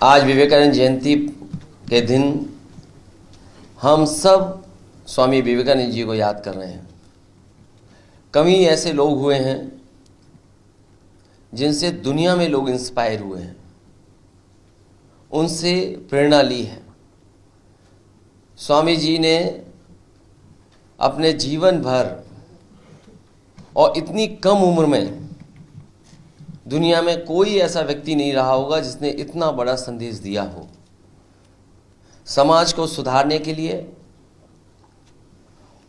आज विवेकानंद जयंती के दिन हम सब स्वामी विवेकानंद जी को याद कर रहे हैं। कई ऐसे लोग हुए हैं जिनसे दुनिया में लोग इंस्पायर हुए हैं, उनसे प्रेरणा ली है। स्वामी जी ने अपने जीवन भर और इतनी कम उम्र में दुनिया में कोई ऐसा व्यक्ति नहीं रहा होगा जिसने इतना बड़ा संदेश दिया हो। समाज को सुधारने के लिए,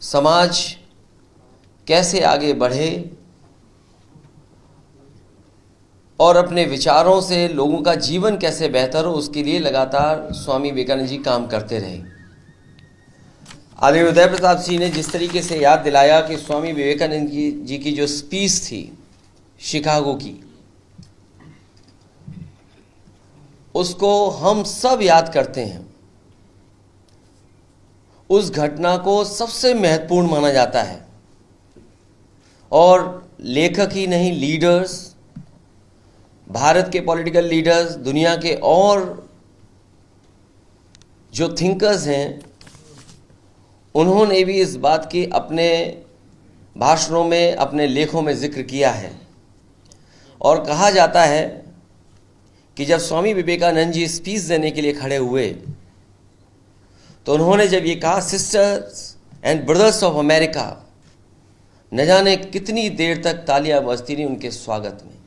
समाज कैसे आगे बढ़े और अपने विचारों से लोगों का जीवन कैसे बेहतर हो, उसके लिए लगातार स्वामी विवेकानंद जी काम करते रहे। आदरणीय उदय प्रताप सिंह ने जिस तरीके से याद दिलाया कि स्वामी विवेकानंद जी की जो स्पीच थी शिकागो की, उसको हम सब याद करते हैं। उस घटना को सबसे महत्वपूर्ण माना जाता है और लेखक ही नहीं, लीडर्स, भारत के पॉलिटिकल लीडर्स, दुनिया के और जो थिंकर्स हैं, उन्होंने भी इस बात की अपने भाषणों में, अपने लेखों में जिक्र किया है। और कहा जाता है कि जब स्वामी विवेकानंद जी स्पीच देने के लिए खड़े हुए तो उन्होंने जब ये कहा, sisters and brothers of America, न जाने कितनी देर तक तालियां बजती रही उनके स्वागत में।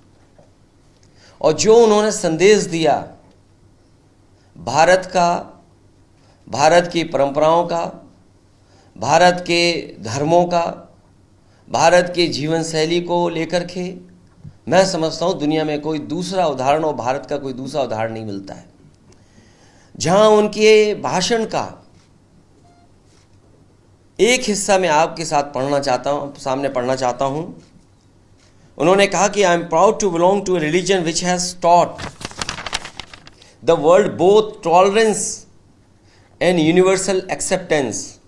और जो उन्होंने संदेश दिया भारत का, भारत की परंपराओं का, भारत के धर्मों का, भारत की जीवन शैली को लेकर के, मैं समझता हूं दुनिया में कोई दूसरा उदाहरण और भारत का कोई दूसरा उदाहरण नहीं मिलता है। जहां उनके भाषण का एक हिस्सा मैं आपके साथ सामने पढ़ना चाहता हूं। उन्होंने कहा कि I am proud to belong to a religion which has taught the world both tolerance and universal acceptance.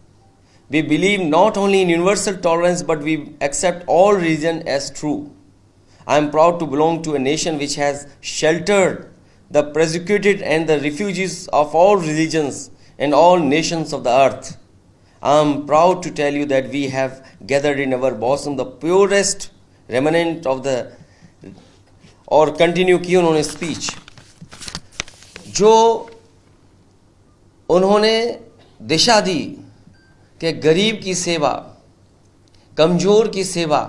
We believe not only in universal tolerance but we accept all religion as true. I am proud to belong to a nation which has sheltered the persecuted and the refugees of all religions and all nations of the earth. I am proud to tell you that we have gathered in our bosom the purest remnant of the, और continue की उन्होंने speech, जो उन्होंने दिशा दी कि गरीब की सेवा, कमजोर की सेवा,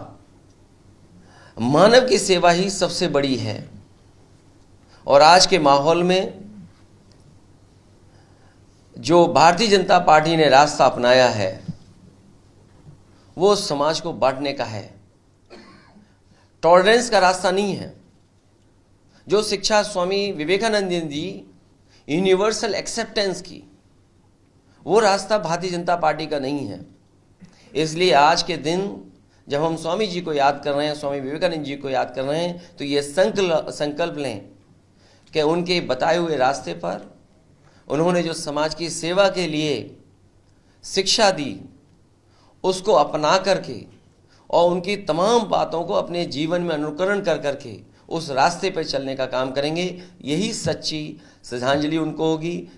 मानव की सेवा ही सबसे बड़ी है। और आज के माहौल में जो भारतीय जनता पार्टी ने रास्ता अपनाया है वो समाज को बांटने का है, टॉलरेंस का रास्ता नहीं है। जो शिक्षा स्वामी विवेकानंद जी यूनिवर्सल एक्सेप्टेंस की, वो रास्ता भारतीय जनता पार्टी का नहीं है। इसलिए आज के दिन जब हम स्वामी जी को याद कर रहे हैं, स्वामी विवेकानंद जी को याद कर रहे हैं, तो ये संकल्प लें कि उनके बताए हुए रास्ते पर उन्होंने जो समाज की सेवा के लिए शिक्षा दी, उसको अपना करके और उनकी तमाम बातों को अपने जीवन में अनुकरण कर करके उस रास्ते पर चलने का काम करेंगे। यही सच्ची श्रद्धांजलि उनको होगी।